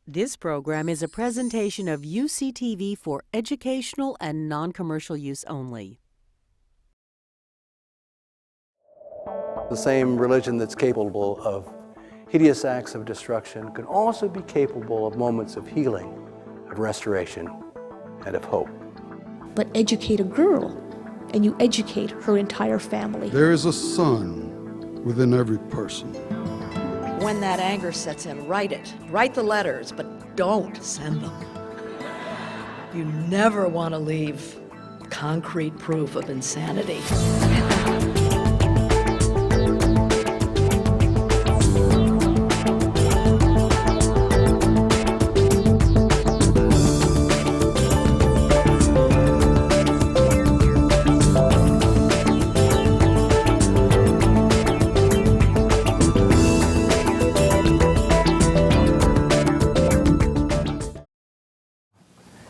This program is a presentation of UCTV for educational and non-commercial use only. The same religion that's capable of hideous acts of destruction can also be capable of moments of healing, of restoration, and of hope. But educate a girl, and you educate her entire family. There is a sun within every person. When that anger sets in, write it. Write the letters, but don't send them. You never want to leave concrete proof of insanity.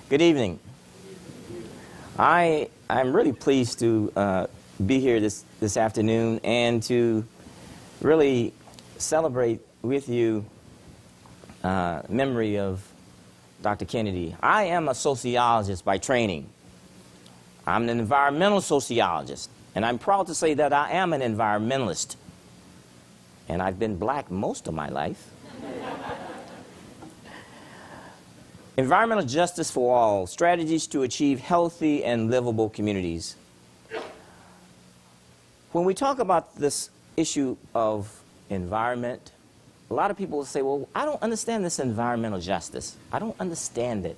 Good evening. I'm really pleased to be here this afternoon and to really celebrate with you memory of Dr. Kennedy. I am a sociologist by training. I'm an environmental sociologist, and I'm proud to say that I am an environmentalist. And I've been black most of my life. Environmental justice for all, strategies to achieve healthy and livable communities. When we talk about this issue of environment, a lot of people will say, well, I don't understand this environmental justice. I don't understand it.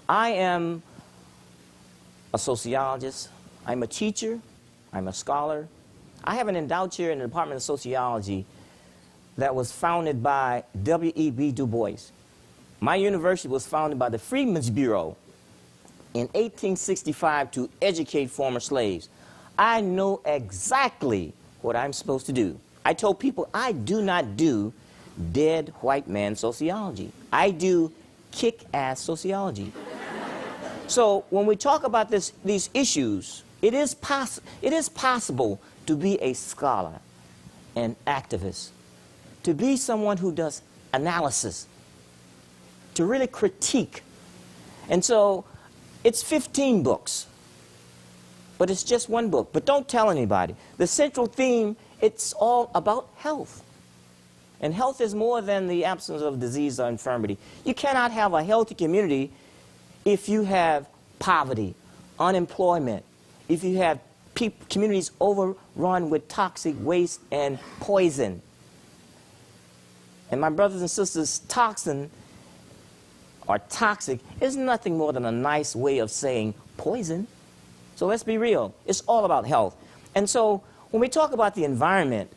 I am a sociologist. I'm a teacher. I'm a scholar. I have an endowed chair in the Department of Sociology that was founded by W.E.B. Du Bois. My university was founded by the Freedmen's Bureau in 1865 to educate former slaves. I know exactly what I'm supposed to do. I told people I do not do dead white man sociology. I do kick-ass sociology. So when we talk about these issues, it is possible to be a scholar, an activist, to be someone who does analysis, to really critique. And so it's 15 books, but it's just one book. But don't tell anybody. The central theme, it's all about health. And health is more than the absence of disease or infirmity. You cannot have a healthy community if you have poverty, unemployment, if you have communities overrun with toxic waste and poison. And my brothers and sisters, toxin or toxic is nothing more than a nice way of saying poison. So let's be real. It's all about health. And so when we talk about the environmental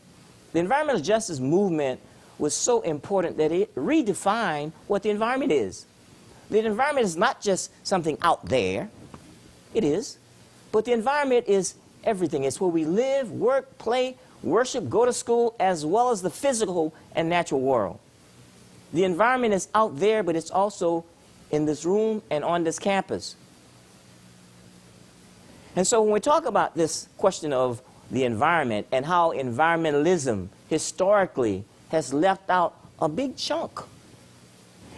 justice movement was so important that it redefined what the environment is. The environment is not just something out there. It is. But the environment is everything. It's where we live, work, play, worship, go to school, as well as the physical and natural world. The environment is out there, but it's also in this room and on this campus. And so when we talk about this question of the environment and how environmentalism historically has left out a big chunk.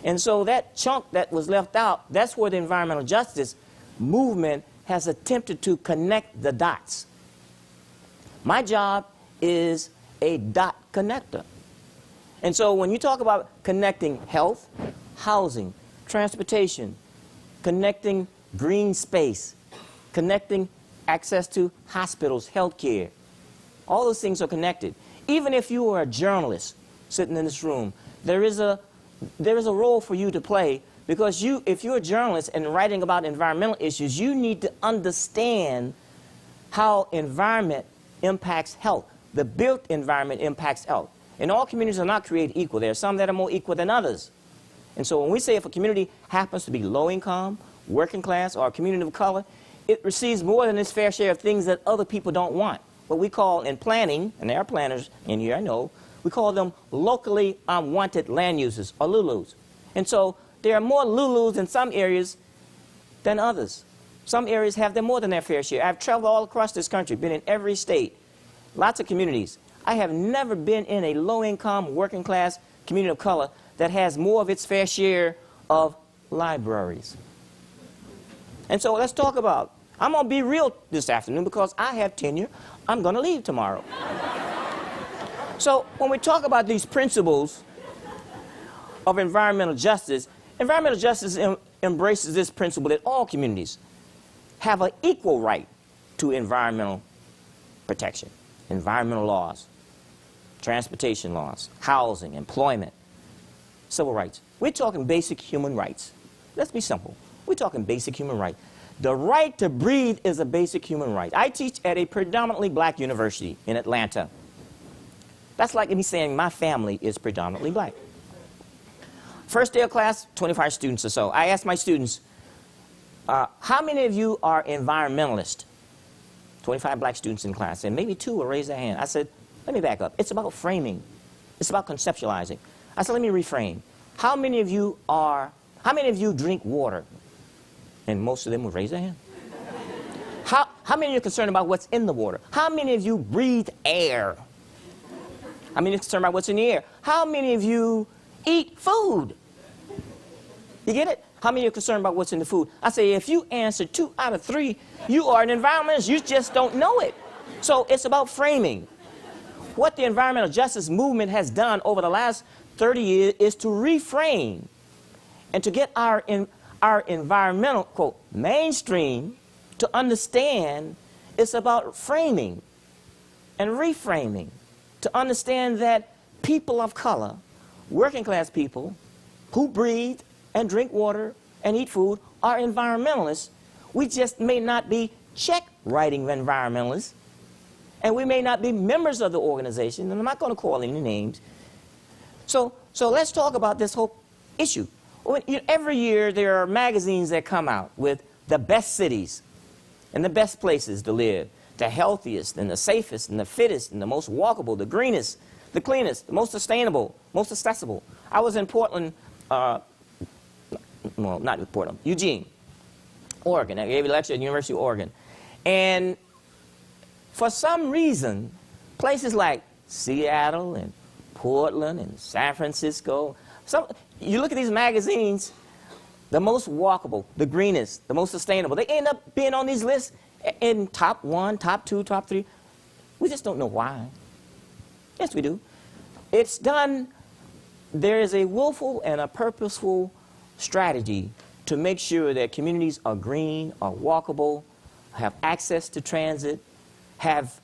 And so that chunk that was left out, that's where the environmental justice movement has attempted to connect the dots. My job is a dot connector. And so when you talk about connecting health, housing, transportation, connecting green space, connecting access to hospitals, health care, all those things are connected. Even if you are a journalist sitting in this room, there is a role for you to play, because if you're a journalist and writing about environmental issues, you need to understand how environment impacts health. The built environment impacts health. And all communities are not created equal. There are some that are more equal than others. And so when we say if a community happens to be low income, working class, or a community of color, it receives more than its fair share of things that other people don't want. What we call in planning, and there are planners in here, I know, we call them locally unwanted land uses, or LULUs. And so there are more LULUs in some areas than others. Some areas have them more than their fair share. I've traveled all across this country, been in every state, lots of communities. I have never been in a low-income, working-class community of color that has more of its fair share of libraries. And so let's talk about, I'm going to be real this afternoon because I have tenure. I'm going to leave tomorrow. So when we talk about these principles of environmental justice embraces this principle that all communities have an equal right to environmental protection, environmental laws, transportation laws, housing, employment, civil rights. We're talking basic human rights. Let's be simple. We're talking basic human rights. The right to breathe is a basic human right. I teach at a predominantly black university in Atlanta. That's like me saying my family is predominantly black. First day of class, 25 students or so. I asked my students, how many of you are environmentalists? 25 black students in class, and maybe 2 will raise their hand. I said, let me back up. It's about framing. It's about conceptualizing. I said, let me reframe. How many of you drink water? And most of them would raise their hand. How many of you are concerned about what's in the water? How many of you breathe air? How many are concerned about what's in the air? How many of you eat food? You get it? How many are concerned about what's in the food? I say, if you answer 2 out of 3, you are an environmentalist. You just don't know it. So it's about framing. What the environmental justice movement has done over the last 30 years is to reframe and to get our environmental, quote, mainstream to understand it's about framing and reframing, to understand that people of color, working class people who breathe and drink water and eat food are environmentalists. We just may not be check-writing environmentalists, and we may not be members of the organization, and I'm not going to call any names. So let's talk about this whole issue. Every year there are magazines that come out with the best cities and the best places to live, the healthiest and the safest and the fittest and the most walkable, the greenest, the cleanest, the most sustainable, most accessible. I was in Portland, well, not Portland, Eugene, Oregon. I gave a lecture at the University of Oregon. And for some reason, places like Seattle and Portland and San Francisco, you look at these magazines, the most walkable, the greenest, the most sustainable, they end up being on these lists in top 1, top 2, top 3. We just don't know why. Yes, we do. It's done. There is a willful and a purposeful strategy to make sure that communities are green, are walkable, have access to transit, have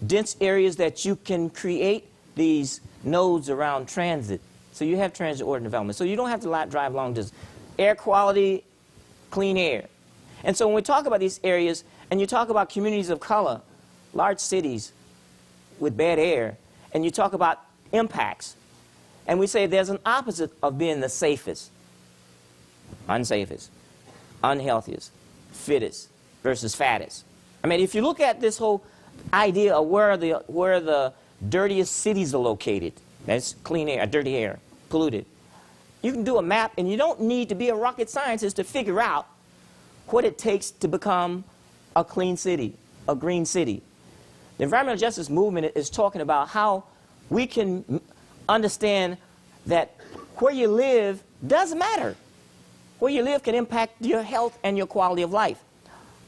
dense areas that you can create these nodes around transit. So you have transit-oriented development. So you don't have to drive long distance. Air quality, clean air. And so when we talk about these areas, and you talk about communities of color, large cities with bad air, and you talk about impacts, and we say there's an opposite of being the safest, unsafest, unhealthiest, fittest versus fattest. I mean, if you look at this whole idea of where the dirtiest cities are located, that's clean air, dirty air, polluted, you can do a map, and you don't need to be a rocket scientist to figure out what it takes to become a clean city, a green city. The environmental justice movement is talking about how we can understand that where you live does matter. Where you live can impact your health and your quality of life.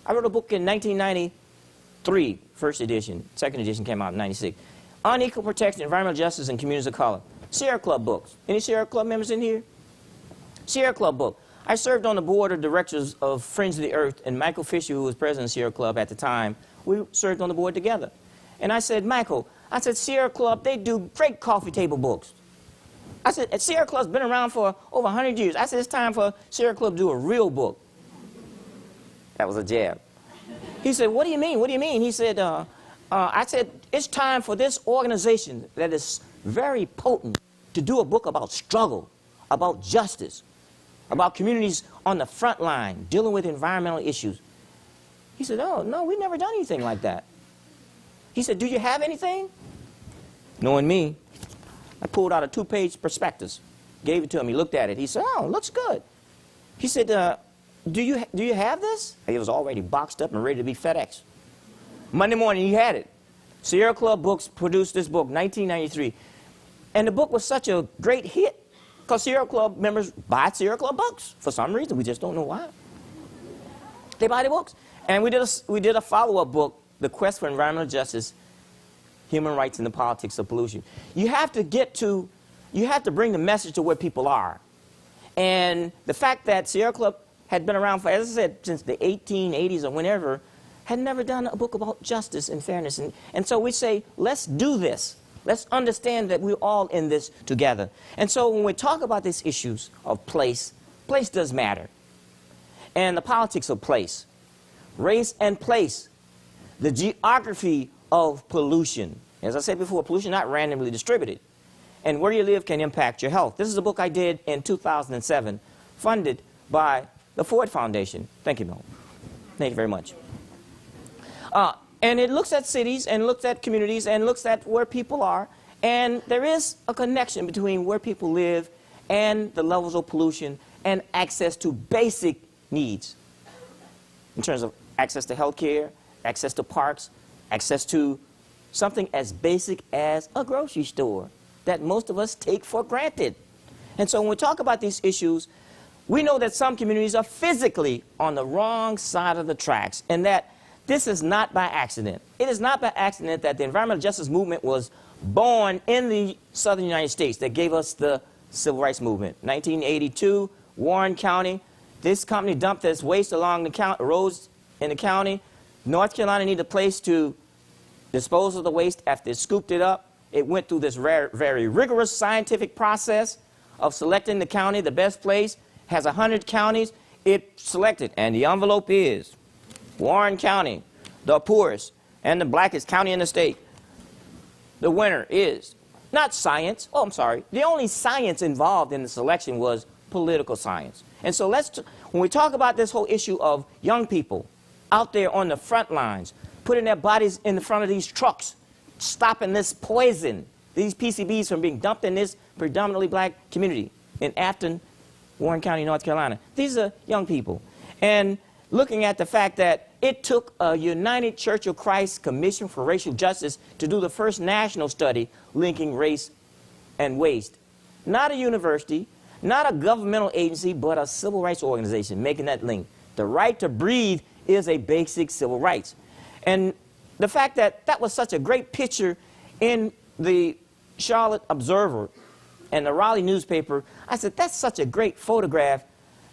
I wrote a book in 1993, first edition. Second edition came out in 96. Unequal Protection, Environmental Justice in Communities of Color. Sierra Club books. Any Sierra Club members in here? Sierra Club book. I served on the board of directors of Friends of the Earth, and Michael Fisher, who was president of Sierra Club at the time, we served on the board together. And I said, Michael, I said, Sierra Club, they do great coffee table books. I said, Sierra Club's been around for over 100 years. I said, it's time for Sierra Club to do a real book. That was a jab. He said, what do you mean? What do you mean? He said, I said, it's time for this organization that is very potent to do a book about struggle, about justice, about communities on the front line dealing with environmental issues. He said, oh, no, we've never done anything like that. He said, do you have anything? Knowing me, I pulled out a 2-page prospectus, gave it to him. He looked at it. He said, oh, looks good. He said, do you have this? It was already boxed up and ready to be FedEx. Monday morning, he had it. Sierra Club Books produced this book, 1993. And the book was such a great hit because Sierra Club members buy Sierra Club books for some reason. We just don't know why. They buy the books. And we did a follow-up book, The Quest for Environmental Justice, Human Rights and the Politics of Pollution. You have to bring the message to where people are. And the fact that Sierra Club had been around for, as I said, since the 1880s or whenever, had never done a book about justice and fairness. And so we say, let's do this. Let's understand that we're all in this together. And so when we talk about these issues of place, place does matter. And the politics of place, race and place, the geography of pollution. As I said before, pollution not randomly distributed. And where you live can impact your health. This is a book I did in 2007, funded by the Ford Foundation. Thank you, Mel. Thank you very much. And it looks at cities and looks at communities and looks at where people are. And there is a connection between where people live and the levels of pollution and access to basic needs in terms of access to health care, access to parks, access to something as basic as a grocery store that most of us take for granted. And so when we talk about these issues, we know that some communities are physically on the wrong side of the tracks, and that this is not by accident. It is not by accident that the environmental justice movement was born in the southern United States that gave us the civil rights movement. 1982, Warren County, this company dumped this waste along the roads in the county. North Carolina needed a place to dispose of the waste after it scooped it up. It went through this very rigorous scientific process of selecting the county, the best place, has 100 counties. It selected, and the envelope is Warren County, the poorest and the blackest county in the state. The winner is not science. Oh, I'm sorry. The only science involved in the selection was political science. And so when we talk about this whole issue of young people out there on the front lines, putting their bodies in the front of these trucks, stopping this poison, these PCBs from being dumped in this predominantly black community in Afton, Warren County, North Carolina. These are young people. And looking at the fact that it took a United Church of Christ Commission for Racial Justice to do the first national study linking race and waste. Not a university, not a governmental agency, but a civil rights organization making that link. The right to breathe is a basic civil rights. And the fact that that was such a great picture in the Charlotte Observer and the Raleigh newspaper, I said, that's such a great photograph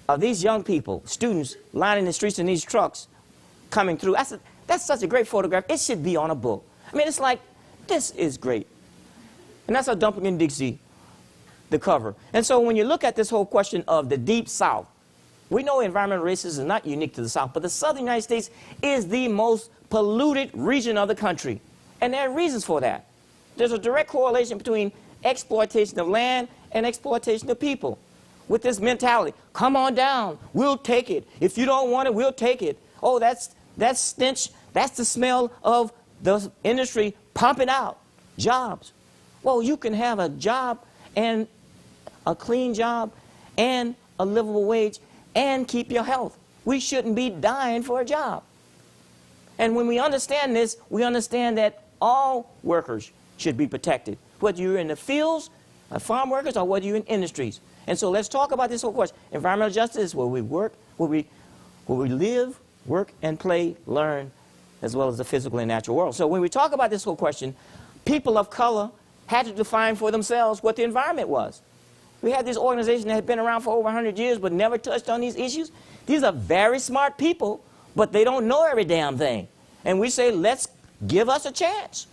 of these young people, students, lining the streets in these trucks coming through. I said, that's such a great photograph. It should be on a book. I mean, it's like, this is great. And that's how Dumping in Dixie, the cover. And so when you look at this whole question of the Deep South, we know environmental racism is not unique to the South, but the Southern United States is the most polluted region of the country. And there are reasons for that. There's a direct correlation between exploitation of land and exploitation of people. With this mentality, come on down, we'll take it. If you don't want it, we'll take it. Oh, that's stench, that's the smell of the industry pumping out jobs. Well, you can have a job and a clean job and a livable wage and keep your health. We shouldn't be dying for a job. And when we understand this, we understand that all workers should be protected, whether you're in the fields, farm workers, or whether you're in industries. And so let's talk about this whole question. Environmental justice is where we work, where we live, work, and play, learn, as well as the physical and natural world. So when we talk about this whole question, people of color had to define for themselves what the environment was. We had this organization that had been around for over 100 years but never touched on these issues. These are very smart people, but they don't know every damn thing. And we say, let's give us a chance.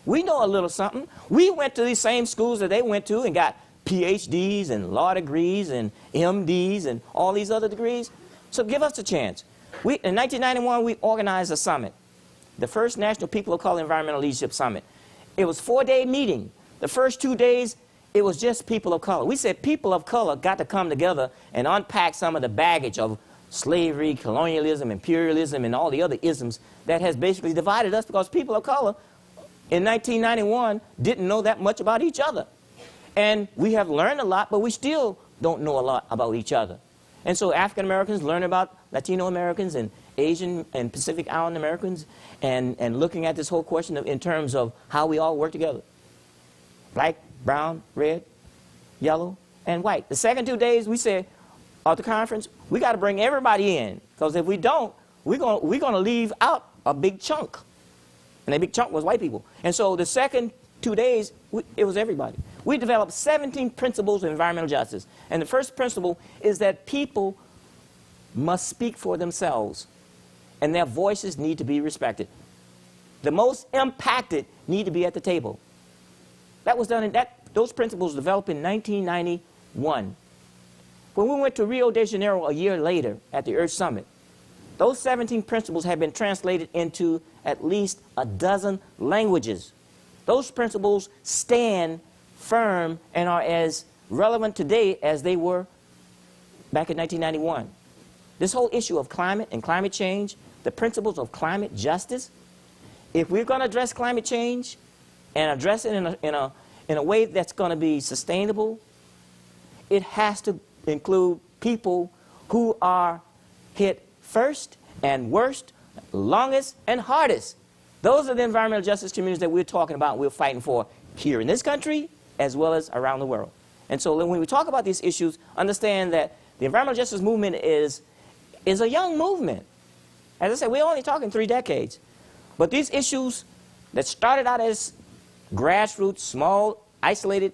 We know a little something. We went to these same schools that they went to and got PhDs and law degrees and MDs and all these other degrees. So give us a chance. In 1991, we organized a summit, the first National People of Color Environmental Leadership Summit. It was a 4-day meeting. The first 2 days, it was just people of color. We said people of color got to come together and unpack some of the baggage of slavery, colonialism, imperialism, and all the other isms that has basically divided us, because people of color in 1991 didn't know that much about each other. And we have learned a lot, but we still don't know a lot about each other. And so African Americans learn about Latino Americans and Asian and Pacific Island Americans, and looking at this whole question in terms of how we all work together. Black brown, red, yellow, and white. The second 2 days, we said at the conference, we got to bring everybody in, because if we don't, we're gonna leave out a big chunk. And that big chunk was white people. And so the second 2 days, it was everybody. We developed 17 principles of environmental justice. And the first principle is that people must speak for themselves, and their voices need to be respected. The most impacted need to be at the table. That was done those principles developed in 1991. When we went to Rio de Janeiro a year later at the Earth Summit, those 17 principles have been translated into at least a dozen languages. Those principles stand firm and are as relevant today as they were back in 1991. This whole issue of climate and climate change, the principles of climate justice, if we're going to address climate change and address it in a way that's going to be sustainable, it has to include people who are hit first and worst, longest and hardest. Those are the environmental justice communities that we're talking about, we're fighting for here in this country as well as around the world. And so when we talk about these issues, understand that the environmental justice movement is a young movement. As I said, we're only talking 3 decades. But these issues that started out as grassroots, small, isolated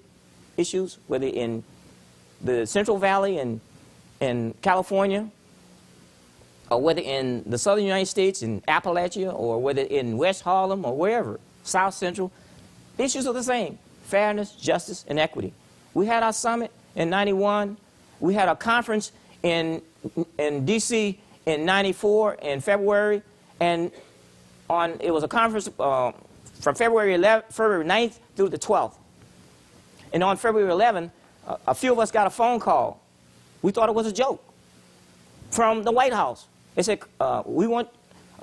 issues, whether in the Central Valley in California, or whether in the southern United States, in Appalachia, or whether in West Harlem, or wherever, South Central, the issues are the same: fairness, justice, and equity. We had our summit in '91. We had a conference in D.C. in '94 in February, and it was a conference from February 9th through the 12th. And on February 11th, a few of us got a phone call. We thought it was a joke from the White House. They said, we want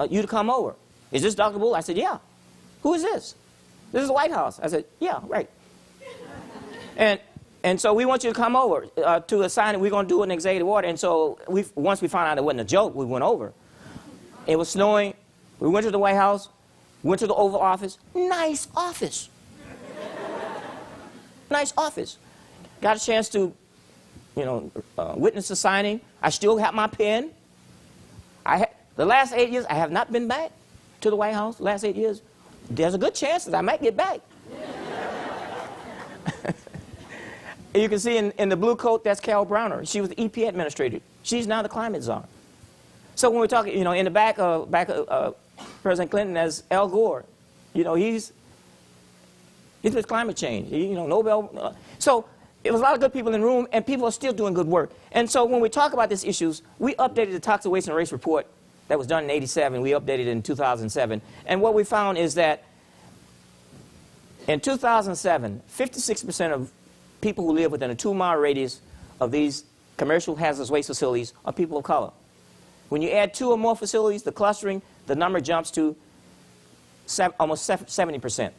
you to come over. Is this Dr. Bullard? I said, yeah. Who is this? This is the White House. I said, yeah, right. And so we want you to come over to assign it. We're going to do an executive order. And so once we found out it wasn't a joke, we went over. It was snowing. We went to the White House, went to the Oval Office. Nice office. Nice office. Got a chance to, witness the signing. I still have my pen. The last 8 years, I have not been back to the White House. The last 8 years, there's a good chance that I might get back. You can see in the blue coat, that's Carol Browner. She was the EP administrator. She's now the climate czar. So when we're talking, in the back of President Clinton, as Al Gore, he's with climate change. Nobel. So it was a lot of good people in the room, and people are still doing good work. And so when we talk about these issues, we updated the Toxic Waste and Race report that was done in '87. We updated it in 2007. And what we found is that in 2007, 56% of people who live within a 2-mile radius of these commercial hazardous waste facilities are people of color. When you add 2 or more facilities, the clustering, the number jumps to almost 70%.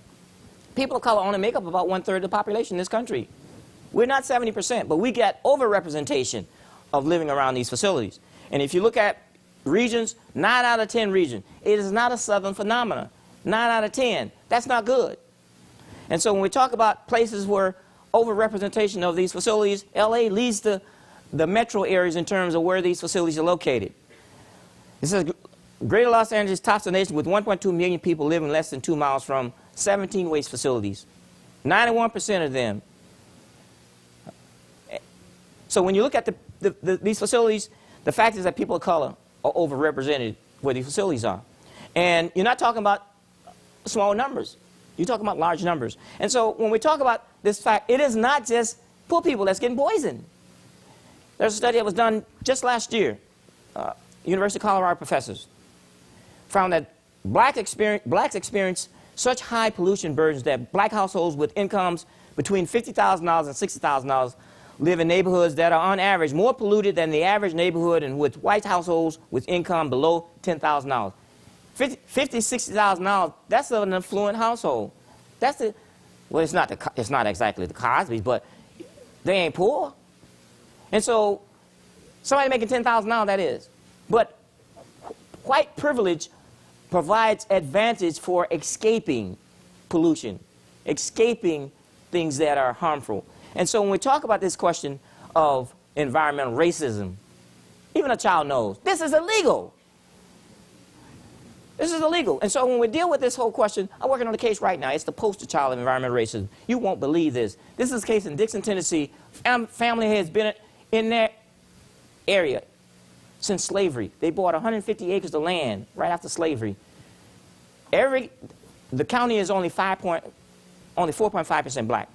People of color only make up about 1/3 of the population in this country. We're not 70%, but we get overrepresentation of living around these facilities. And if you look at regions, 9 out of 10 regions, it is not a southern phenomenon. 9 out of 10, that's not good. And so when we talk about places where overrepresentation of these facilities, LA leads the metro areas in terms of where these facilities are located. It says Greater Los Angeles tops the nation with 1.2 million people living less than 2 miles from 17 waste facilities. 91% of them. So when you look at these facilities, the fact is that people of color are overrepresented where these facilities are. And you're not talking about small numbers. You're talking about large numbers. And so when we talk about this fact, it is not just poor people that's getting poisoned. There's a study that was done just last year. University of Colorado professors found that blacks experience such high pollution burdens that black households with incomes between $50,000 and $60,000 live in neighborhoods that are on average more polluted than the average neighborhood, and with white households with income below $10,000. $50,000, $60,000, that's an affluent household. Well, it's not exactly the Cosbys, but they ain't poor. And so somebody making $10,000, that is. But white privilege provides advantage for escaping pollution, escaping things that are harmful. And so when we talk about this question of environmental racism, even a child knows this is illegal. This is illegal. And so when we deal with this whole question, I'm working on a case right now. It's the poster child of environmental racism. You won't believe this. This is a case in Dixon, Tennessee. Family has been in that area since slavery. They bought 150 acres of land right after slavery. The county is only 4.5% black.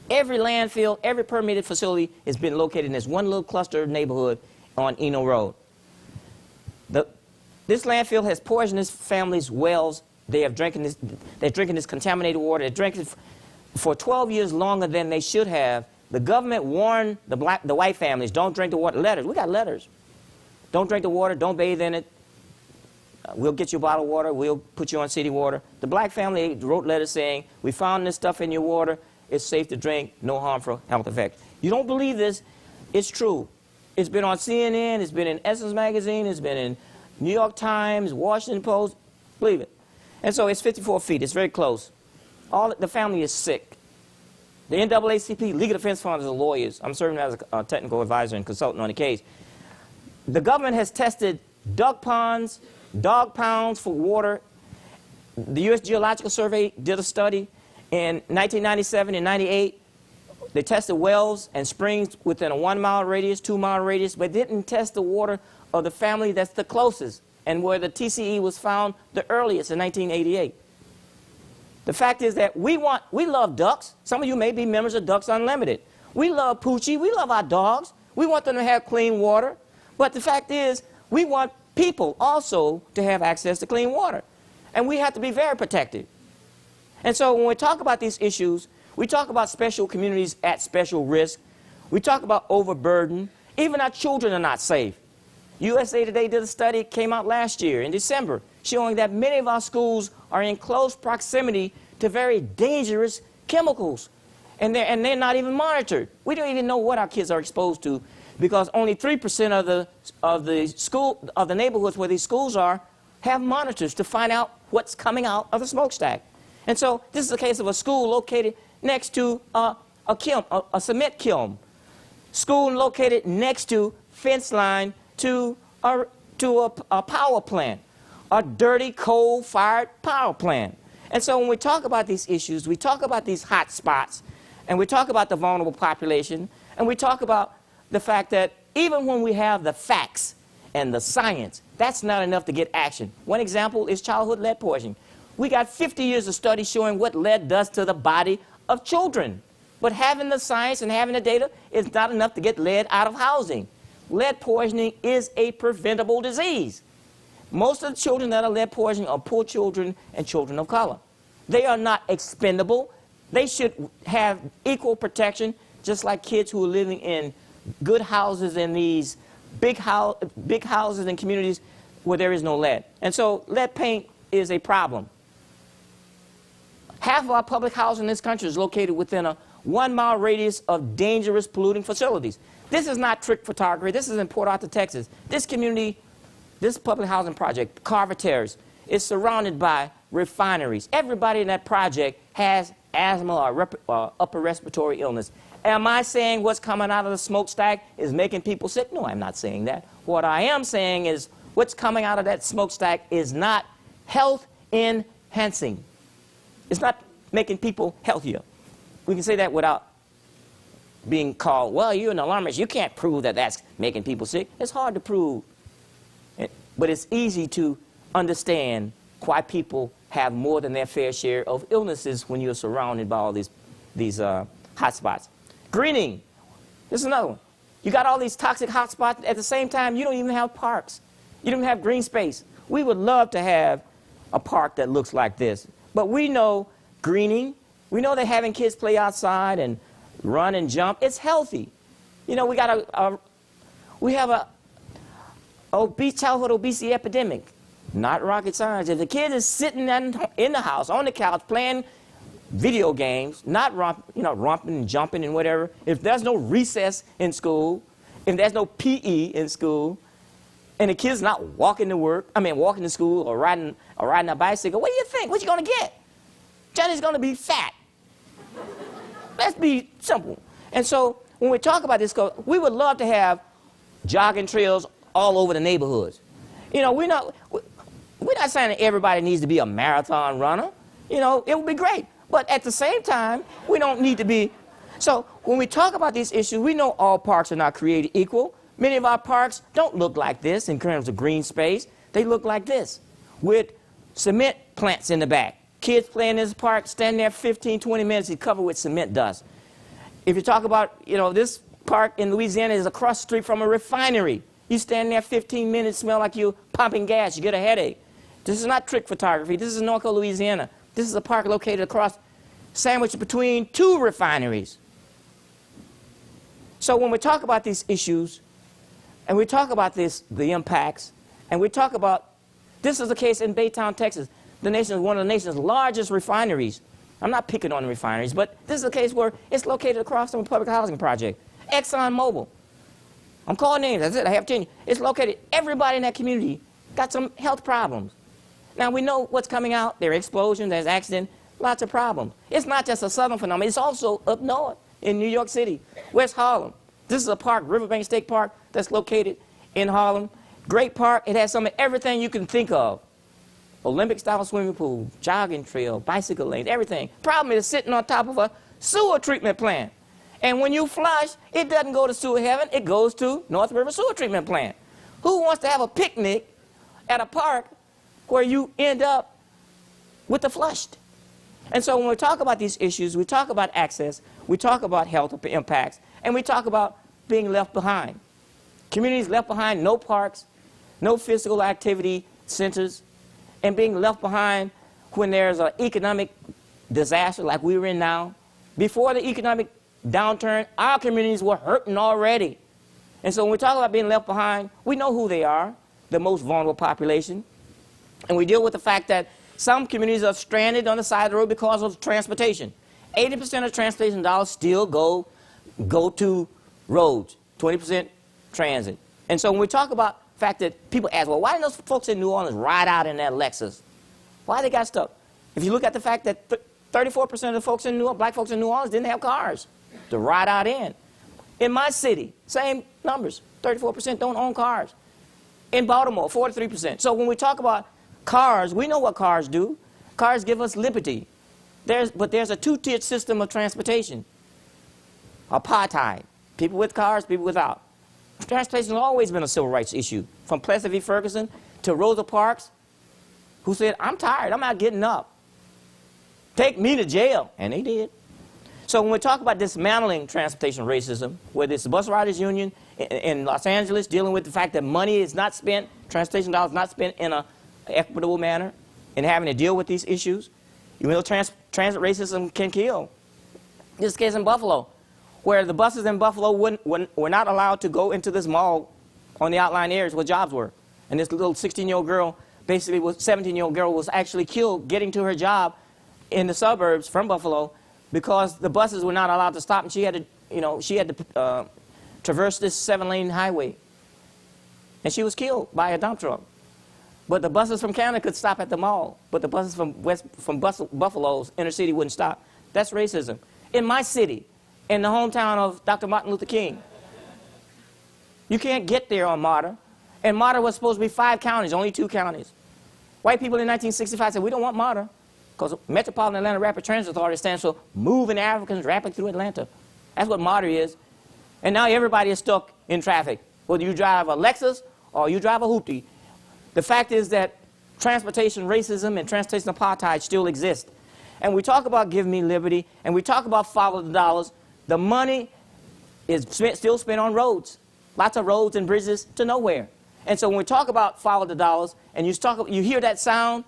Every landfill, every permitted facility has been located in this one little cluster neighborhood on Eno Road. This landfill has poisoned this family's wells. They're drinking this contaminated water. They're drinking it for 12 years longer than they should have. The government warned the white families, don't drink the water. Letters, we got letters. Don't drink the water, don't bathe in it. We'll get you bottled water, we'll put you on city water. The black family wrote letters saying, we found this stuff in your water, it's safe to drink, no harmful health effects. You don't believe this, it's true. It's been on CNN, it's been in Essence Magazine, it's been in New York Times, Washington Post, believe it. And so it's 54 feet, it's very close. The family is sick. The NAACP, Legal Defense Fund, is the lawyers. I'm serving as a technical advisor and consultant on the case. The government has tested duck ponds, dog pounds for water. The U.S. Geological Survey did a study in 1997 and 98. They tested wells and springs within a 1-mile radius, 2-mile radius, but didn't test the water of the family that's the closest and where the TCE was found the earliest in 1988. The fact is that we love ducks. Some of you may be members of Ducks Unlimited. We love Poochie. We love our dogs. We want them to have clean water. But the fact is, we want people also to have access to clean water. And we have to be very protective. And so when we talk about these issues, we talk about special communities at special risk. We talk about overburden. Even our children are not safe. USA Today did a study, came out last year in December, showing that many of our schools are in close proximity to very dangerous chemicals. And they're not even monitored. We don't even know what our kids are exposed to because only 3% of the neighborhoods where these schools are have monitors to find out what's coming out of the smokestack. And so this is a case of a school located next to a cement kiln. School located next to fence line to a power plant, a dirty coal-fired power plant. And so when we talk about these issues, we talk about these hot spots, and we talk about the vulnerable population, and we talk about the fact that even when we have the facts and the science, that's not enough to get action. One example is childhood lead poisoning. We got 50 years of studies showing what lead does to the body of children. But having the science and having the data is not enough to get lead out of housing. Lead poisoning is a preventable disease. Most of the children that are lead poisoning are poor children and children of color. They are not expendable. They should have equal protection, just like kids who are living in good houses in these big houses and communities where there is no lead. And so lead paint is a problem. Half of our public housing in this country is located within a 1-mile radius of dangerous polluting facilities. This is not trick photography. This is in Port Arthur, Texas. This community, this public housing project, Carver Terrace, is surrounded by refineries. Everybody in that project has asthma or upper respiratory illness. Am I saying what's coming out of the smokestack is making people sick? No, I'm not saying that. What I am saying is what's coming out of that smokestack is not health enhancing. It's not making people healthier. We can say that without being called, well, you're an alarmist. You can't prove that that's making people sick. It's hard to prove. But it's easy to understand why people have more than their fair share of illnesses when you're surrounded by all these hot spots. Greening. This is another one. You got all these toxic hot spots. At the same time, you don't even have parks. You don't have green space. We would love to have a park that looks like this. But we know greening. We know that having kids play outside and run and jump, it's healthy. You know, we have a childhood obesity epidemic. Not rocket science. If the kid is sitting in the house on the couch playing video games, not romping and jumping and whatever, if there's no recess in school, if there's no PE in school, and the kid's not walking to school or riding a bicycle, what do you think? What you gonna get? Johnny's gonna be fat. Let's be simple. And so when we talk about this, we would love to have jogging trails all over the neighborhoods. You know, we're not saying that everybody needs to be a marathon runner. You know, it would be great. But at the same time, we don't need to be. So when we talk about these issues, we know all parks are not created equal. Many of our parks don't look like this in terms of green space. They look like this with cement plants in the back. Kids play in this park, stand there 15, 20 minutes, it's covered with cement dust. If you talk about, you know, this park in Louisiana is across the street from a refinery. You stand there 15 minutes, smell like you're pumping gas, you get a headache. This is not trick photography. This is Norco, Louisiana. This is a park located across, sandwiched between two refineries. So when we talk about these issues, and we talk about the impacts, and we talk about, this is the case in Baytown, Texas. One of the nation's largest refineries. I'm not picking on the refineries, but this is a case where it's located across from a public housing project. ExxonMobil. I'm calling names, that's it, I have 10. It's located, everybody in that community got some health problems. Now we know what's coming out, there are explosions, there's accidents, lots of problems. It's not just a southern phenomenon, it's also up north in New York City, West Harlem. This is a park, Riverbank State Park, that's located in Harlem. Great park, it has some of everything you can think of. Olympic-style swimming pool, jogging trail, bicycle lanes, everything. Problem is sitting on top of a sewer treatment plant. And when you flush, it doesn't go to sewer heaven, it goes to North River Sewer Treatment Plant. Who wants to have a picnic at a park where you end up with the flushed? And so when we talk about these issues, we talk about access, we talk about health impacts, and we talk about being left behind. Communities left behind, no parks, no physical activity centers, and being left behind when there's an economic disaster like we were in now. Before the economic downturn, our communities were hurting already. And so when we talk about being left behind, we know who they are, the most vulnerable population. And we deal with the fact that some communities are stranded on the side of the road because of transportation. 80% of transportation dollars still go to roads, 20% transit. And so when we talk about the fact that people ask, well, why didn't those folks in New Orleans ride out in that Lexus? Why they got stuck? If you look at the fact that 34% of the folks in black folks in New Orleans didn't have cars to ride out in. In my city, same numbers, 34% don't own cars. In Baltimore, 43%. So when we talk about cars, we know what cars do. Cars give us liberty. But there's a two-tiered system of transportation. Apartheid. People with cars, people without. Transportation has always been a civil rights issue. From Plessy v. Ferguson to Rosa Parks, who said, I'm tired, I'm not getting up. Take me to jail. And they did. So when we talk about dismantling transportation racism, whether it's the Bus Riders Union in Los Angeles dealing with the fact that money is not spent, transportation dollars not spent in an equitable manner, and having to deal with these issues, even though transit racism can kill. This case in Buffalo, where the buses in Buffalo were not allowed to go into this mall on the outlying areas where jobs were. And this little 16-year-old girl, basically 17-year-old girl, was actually killed getting to her job in the suburbs from Buffalo because the buses were not allowed to stop, and she had to traverse this 7-lane highway. And she was killed by a dump truck. But the buses from Canada could stop at the mall, but the buses from Buffalo's inner city wouldn't stop. That's racism. In my city, in the hometown of Dr. Martin Luther King, you can't get there on MARTA. And MARTA was supposed to be 5 counties, only 2 counties. White people in 1965 said, we don't want MARTA, because Metropolitan Atlanta Rapid Transit Authority stands for Moving Africans Rapid Through Atlanta. That's what MARTA is. And now everybody is stuck in traffic, whether you drive a Lexus or you drive a hoopty. The fact is that transportation racism and transportation apartheid still exist. And we talk about give me liberty, and we talk about follow the dollars. The money is still spent on roads. Lots of roads and bridges to nowhere. And so when we talk about follow the dollars, and you hear that sound,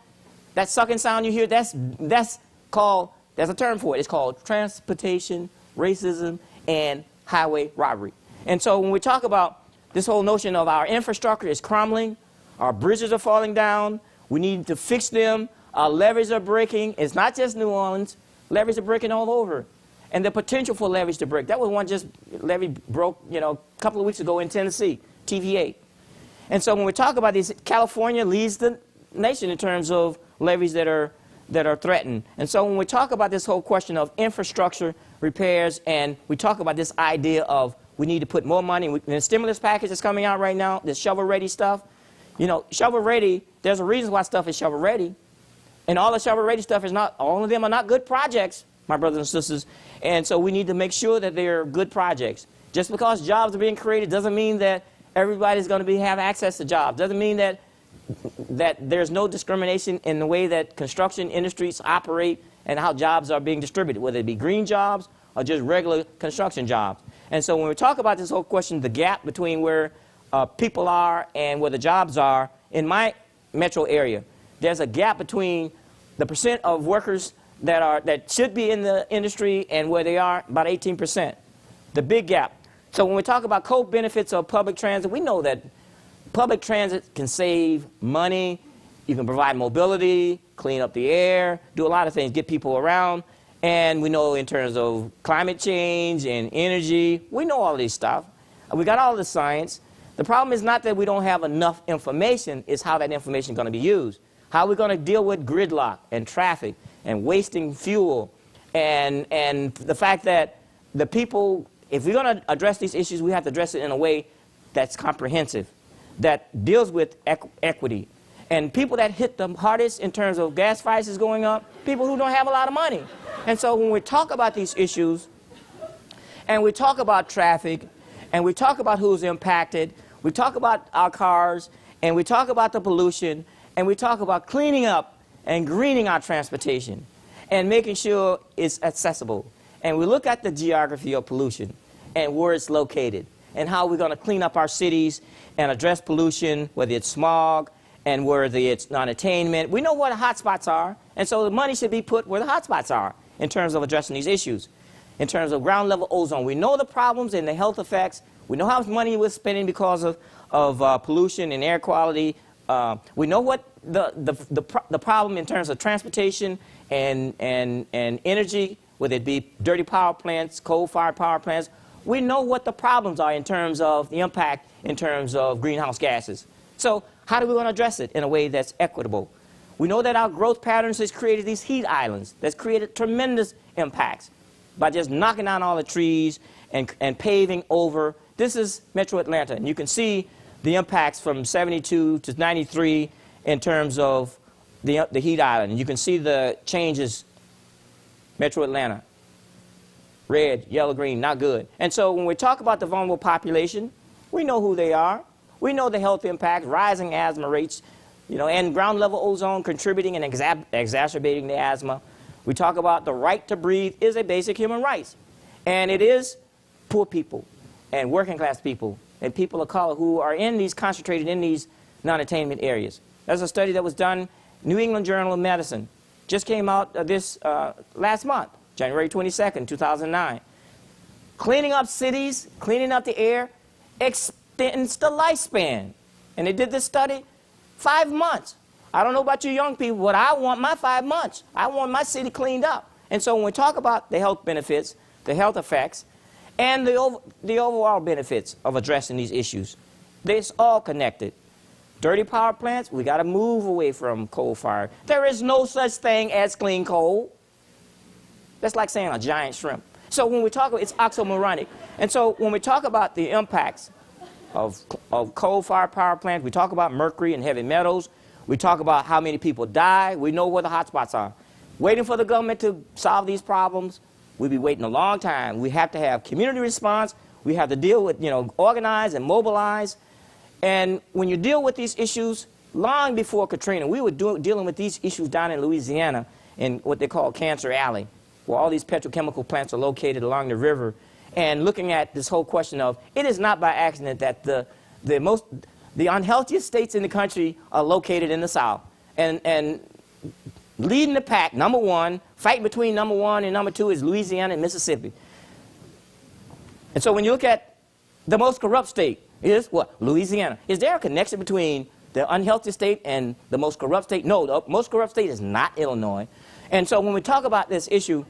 that sucking sound you hear, that's called, there's a term for it. It's called transportation, racism, and highway robbery. And so when we talk about this whole notion of our infrastructure is crumbling, our bridges are falling down, we need to fix them, our levees are breaking. It's not just New Orleans. Levees are breaking all over. And the potential for levees to break. That was one just levee broke, a couple of weeks ago in Tennessee, TVA. And so when we talk about this, California leads the nation in terms of levees that are threatened. And so when we talk about this whole question of infrastructure repairs, and we talk about this idea of we need to put more money in the stimulus package that's coming out right now, this shovel-ready stuff. You know, shovel-ready, there's a reason why stuff is shovel-ready. And all the shovel-ready stuff is not, all of them are not good projects, my brothers and sisters. And so we need to make sure that they're good projects. Just because jobs are being created doesn't mean that everybody's going to have access to jobs. Doesn't mean that there's no discrimination in the way that construction industries operate and how jobs are being distributed, whether it be green jobs or just regular construction jobs. And so when we talk about this whole question, the gap between where people are and where the jobs are, in my metro area, there's a gap between the percent of workers that should be in the industry and where they are, about 18%. The big gap. So when we talk about co-benefits of public transit, we know that public transit can save money. You can provide mobility, clean up the air, do a lot of things, get people around. And we know in terms of climate change and energy, we know all this stuff. We got all the science. The problem is not that we don't have enough information, it's how that information is going to be used. How are we going to deal with gridlock and traffic and wasting fuel and the fact that the people, if we're going to address these issues, we have to address it in a way that's comprehensive, that deals with equity. And people that hit the hardest in terms of gas prices going up, people who don't have a lot of money. And so when we talk about these issues, and we talk about traffic, and we talk about who's impacted, we talk about our cars, and we talk about the pollution, and we talk about cleaning up and greening our transportation, and making sure it's accessible. And we look at the geography of pollution, and where it's located, and how we're going to clean up our cities and address pollution, whether it's smog, and whether it's non-attainment. We know where the hot spots are, and so the money should be put where the hot spots are in terms of addressing these issues. In terms of ground level ozone, we know the problems and the health effects. We know how much money we're spending because of pollution and air quality. We know what the problem in terms of transportation and energy, whether it be dirty power plants, coal-fired power plants. We know what the problems are in terms of the impact in terms of greenhouse gases. So how do we want to address it in a way that's equitable? We know that our growth patterns has created these heat islands that's created tremendous impacts by just knocking down all the trees and paving over. This is Metro Atlanta, and you can see the impacts from 72 to 93 in terms of the heat island. And you can see the changes, Metro Atlanta, red, yellow, green, not good. And so when we talk about the vulnerable population, we know who they are. We know the health impacts, rising asthma rates, you know, and ground level ozone contributing and exacerbating the asthma. We talk about the right to breathe is a basic human right. And it is poor people and working class people and people of color who are concentrated in these non-attainment areas. There's a study that was done, New England Journal of Medicine, just came out last month, January 22nd, 2009. Cleaning up cities, cleaning up the air, extends the lifespan. And they did this study, 5 months. I don't know about you young people, but I want my 5 months. I want my city cleaned up. And so when we talk about the health benefits, the health effects, and the overall benefits of addressing these issues, it's all connected. Dirty power plants, we got to move away from coal fire. There is no such thing as clean coal. That's like saying a giant shrimp. So when we talk, it's oxymoronic. And so when we talk about the impacts of coal-fired power plants, we talk about mercury and heavy metals. We talk about how many people die. We know where the hot spots are. Waiting for the government to solve these problems, we'll be waiting a long time. We have to have community response. We have to deal with, organize and mobilize. And when you deal with these issues, long before Katrina, we were dealing with these issues down in Louisiana in what they call Cancer Alley, where all these petrochemical plants are located along the river, and looking at this whole question of, it is not by accident that the unhealthiest states in the country are located in the South. And leading the pack, number one, fight between number one and number two is Louisiana and Mississippi. And so when you look at the most corrupt state, is what? Louisiana. Is there a connection between the unhealthy state and the most corrupt state? No, the most corrupt state is not Illinois. And so when we talk about this issue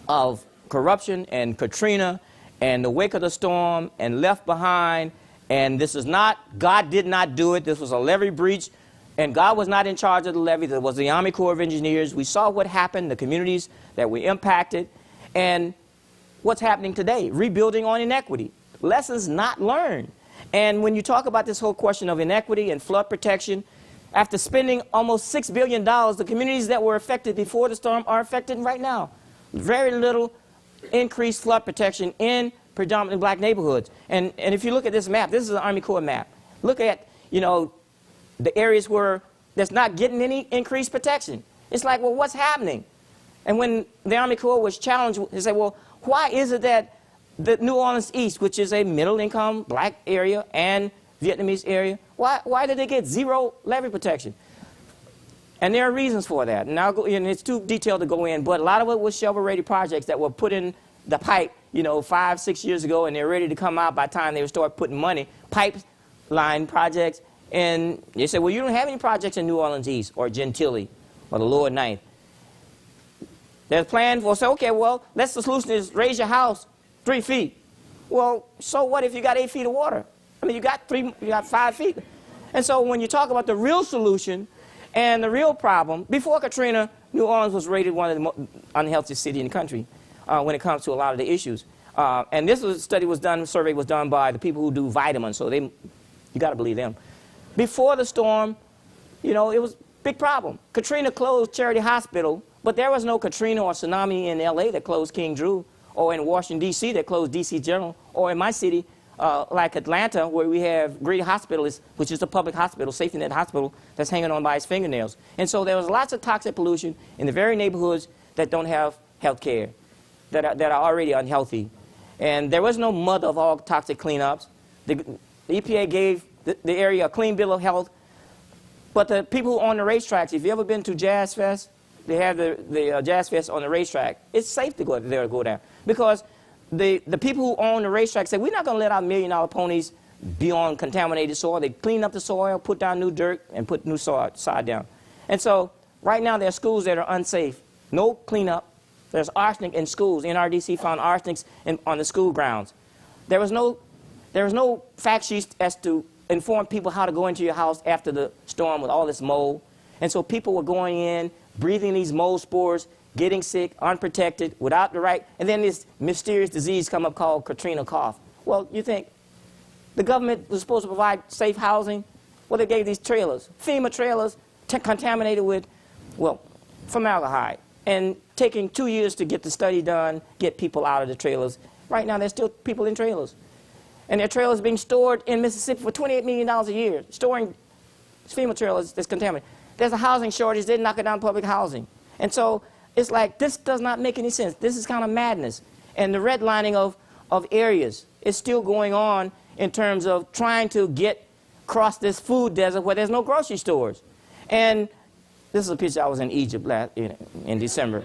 of corruption and Katrina and the wake of the storm and left behind, and this is not, God did not do it, this was a levee breach, and God was not in charge of the levee, it was the Army Corps of Engineers. We saw what happened, the communities that were impacted, and what's happening today, rebuilding on inequity. Lessons not learned. And when you talk about this whole question of inequity and flood protection, after spending almost $6 billion, the communities that were affected before the storm are affected right now. Very little increased flood protection in predominantly black neighborhoods. And if you look at this map, this is an Army Corps map. Look at, you know, the areas where that's not getting any increased protection. It's like, well, what's happening? And when the Army Corps was challenged, they said, well, why is it that the New Orleans East, which is a middle-income black area and Vietnamese area, why did they get zero levee protection? And there are reasons for that. And I'll go, and it's too detailed to go in, but a lot of it was shovel-ready projects that were put in the pipe, you know, 5, 6 years ago, and they're ready to come out by the time they would start putting money, pipeline projects. And they said, well, you don't have any projects in New Orleans East or Gentilly or the Lower Ninth. There's a plan for, say, okay, well, the solution is raise your house 3 feet. Well, so what if you got 8 feet of water? I mean, you got 5 feet. And so when you talk about the real solution and the real problem, before Katrina, New Orleans was rated one of the most unhealthiest cities in the country when it comes to a lot of the issues. And this was, study was done, survey was done by the people who do vitamins, so you got to believe them. Before the storm, you know, it was a big problem. Katrina closed Charity Hospital, but there was no Katrina or tsunami in LA that closed King Drew, or in Washington, D.C. that closed D.C. General, or in my city, like Atlanta, where we have Grady Hospital, which is a public hospital, safety net hospital, that's hanging on by its fingernails. And so there was lots of toxic pollution in the very neighborhoods that don't have health care, that are already unhealthy. And there was no mother of all toxic cleanups. The EPA gave the area a clean bill of health. But the people who own the racetracks, if you've ever been to Jazz Fest, they have the Jazz Fest on the racetrack. It's safe to go there, because the people who own the racetrack say, we're not going to let our $1 million ponies be on contaminated soil. They clean up the soil, put down new dirt, and put new soil side down. And so right now there are schools that are unsafe. No cleanup. There's arsenic in schools. NRDC found arsenic on the school grounds. There was no fact sheets as to inform people how to go into your house after the storm with all this mold. And so people were going in, breathing these mold spores, getting sick, unprotected, without the right, and then this mysterious disease come up called Katrina cough. Well, you think the government was supposed to provide safe housing? Well, they gave these trailers, FEMA trailers, contaminated with, well, formaldehyde, and taking 2 years to get the study done, get people out of the trailers. Right now, there's still people in trailers. And their trailers being stored in Mississippi for $28 million a year, storing FEMA trailers that's contaminated. There's a housing shortage. They're knocking down public housing. And so it's like, this does not make any sense. This is kind of madness. And the redlining of areas is still going on in terms of trying to get across this food desert where there's no grocery stores. And this is a picture I was in Egypt in December.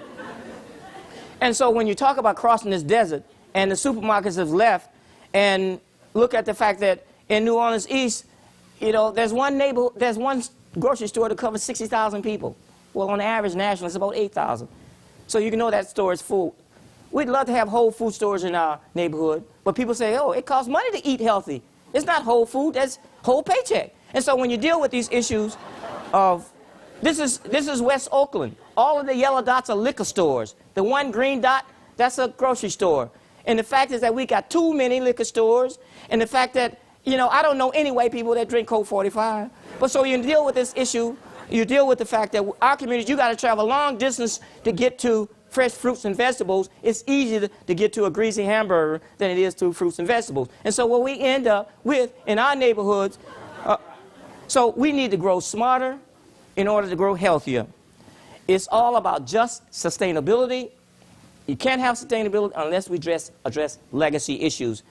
And so when you talk about crossing this desert and the supermarkets have left, and look at the fact that in New Orleans East, you know, there's one grocery store that covers 60,000 people. Well, on average, national, it's about 8,000. So you can know that store is full. We'd love to have whole food stores in our neighborhood, but people say, oh, it costs money to eat healthy. It's not whole food, that's whole paycheck. And so when you deal with these issues of, this is West Oakland. All of the yellow dots are liquor stores. The one green dot, that's a grocery store. And the fact is that we got too many liquor stores, and the fact that, you know, I don't know any white people that drink Coke 45. But so you deal with this issue, you deal with the fact that our communities, you got to travel a long distance to get to fresh fruits and vegetables. It's easier to get to a greasy hamburger than it is to fruits and vegetables. And so what we end up with in our neighborhoods, so we need to grow smarter in order to grow healthier. It's all about just sustainability. You can't have sustainability unless we address legacy issues.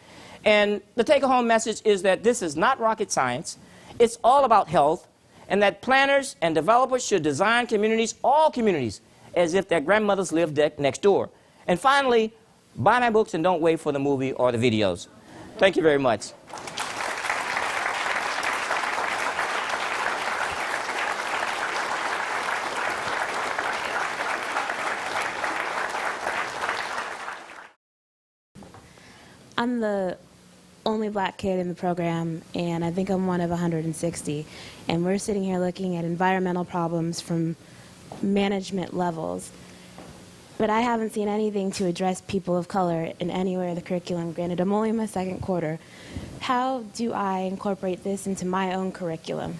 And the take-home message is that this is not rocket science. It's all about health, and that planners and developers should design communities, all communities, as if their grandmothers lived next door. And finally, buy my books and don't wait for the movie or the videos. Thank you very much. I'm the only black kid in the program, and I think I'm one of 160. And we're sitting here looking at environmental problems from management levels. but I haven't seen anything to address people of color in anywhere in the curriculum. Granted, I'm only in my second quarter. How do I incorporate this into my own curriculum?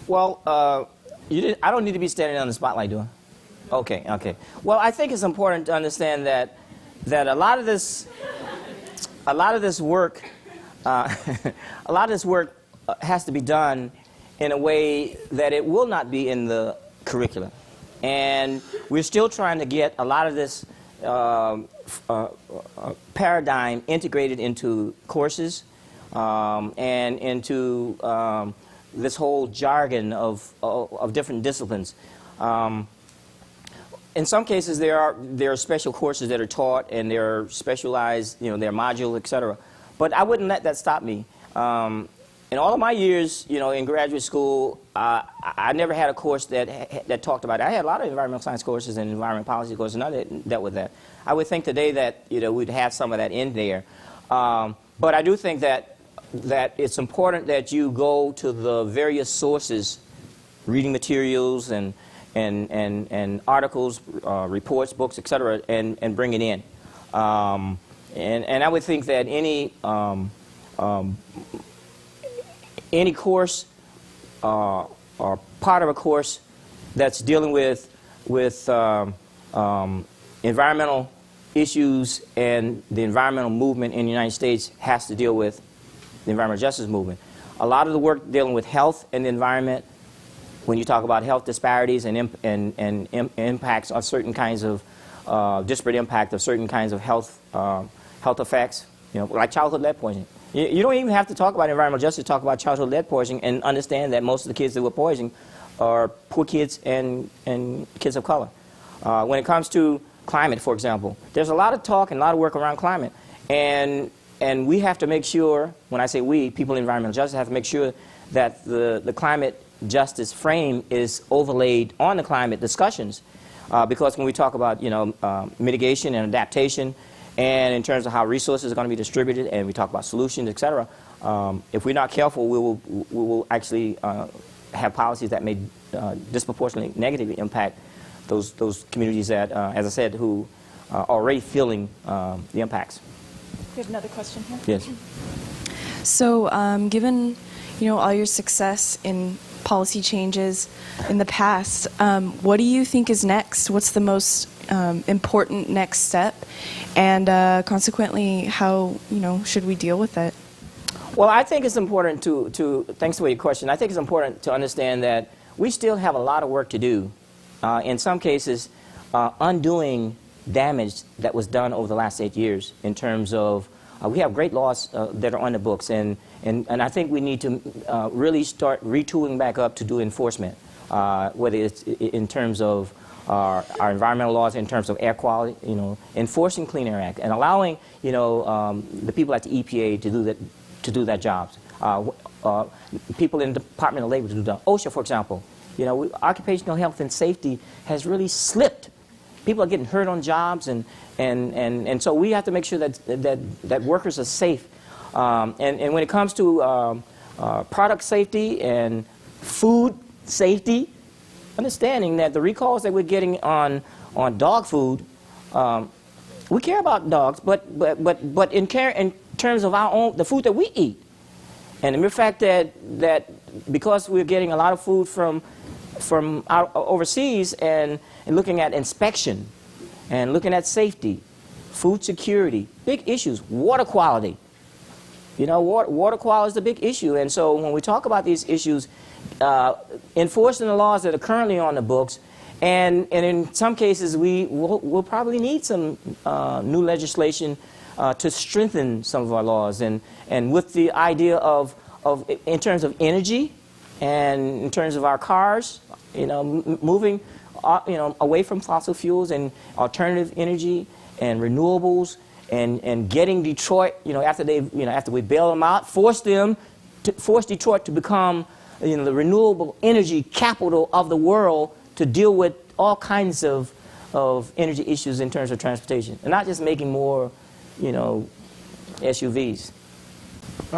Well, I don't need to be standing on the spotlight, do I? Okay, okay. Well, I think it's important to understand that a lot of this work has to be done in a way that it will not be in the curriculum. And we're still trying to get a lot of this paradigm integrated into courses and into this whole jargon of different disciplines. In some cases, there are special courses that are taught, and they're specialized, they're module, etc. But I wouldn't let that stop me. In all of my years, in graduate school, I never had a course that talked about it. I had a lot of environmental science courses and environment policy courses, and I dealt with that. I would think today that we'd have some of that in there. But I do think that it's important that you go to the various sources, reading materials and articles, reports, books, etc., and bring it in. And I would think that any course or part of a course that's dealing with environmental issues and the environmental movement in the United States has to deal with the environmental justice movement. A lot of the work dealing with health and the environment, when you talk about health disparities and impacts on certain kinds of disparate impact of certain kinds of health effects, like childhood lead poisoning. You don't even have to talk about environmental justice to talk about childhood lead poisoning and understand that most of the kids that were poisoned are poor kids and kids of color. When it comes to climate, for example, there's a lot of talk and a lot of work around climate. And we have to make sure, when I say we, people in environmental justice have to make sure that the climate justice frame is overlaid on the climate discussions. Because when we talk about, mitigation and adaptation, and in terms of how resources are going to be distributed, and we talk about solutions, etc., if we're not careful, we will actually have policies that may disproportionately negatively impact those communities that, as I said, who are already feeling the impacts. We have another question here. Yes. So, given all your success in policy changes in the past, what do you think is next? What's the most important next step, and consequently, how should we deal with it? Well, I think it's important to thanks for your question. I think it's important to understand that we still have a lot of work to do. In some cases, undoing damage that was done over the last 8 years in terms of we have great laws that are on the books, and I think we need to really start retooling back up to do enforcement, whether it's in terms of our environmental laws, in terms of air quality, enforcing Clean Air Act, and allowing the people at the EPA to do that jobs. People in the Department of Labor to do that. OSHA, for example, occupational health and safety has really slipped. People are getting hurt on jobs, and so we have to make sure that workers are safe. And when it comes to product safety and food safety, understanding that the recalls that we're getting on dog food, we care about dogs, but in terms of the food that we eat, and the mere fact that because we're getting a lot of food from overseas and looking at inspection and looking at safety, food security, big issues, water quality. Water quality is a big issue, and so when we talk about these issues, enforcing the laws that are currently on the books, and in some cases we'll probably need some new legislation to strengthen some of our laws, and with the idea of in terms of energy and in terms of our cars, moving away from fossil fuels and alternative energy and renewables, and getting Detroit, after we bail them out, force Detroit to become the renewable energy capital of the world to deal with all kinds of energy issues in terms of transportation, and not just making more SUVs.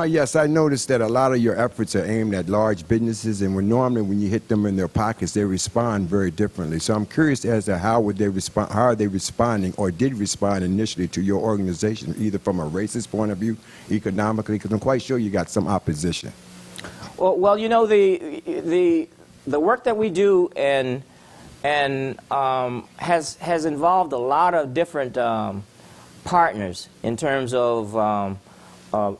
Yes, I noticed that a lot of your efforts are aimed at large businesses, and when you hit them in their pockets, they respond very differently. So I'm curious as to how would they respond, how are they responding or did respond initially to your organization, either from a racist point of view, economically, because I'm quite sure you got some opposition. Well, you know, the work that we do has involved a lot of different partners in terms of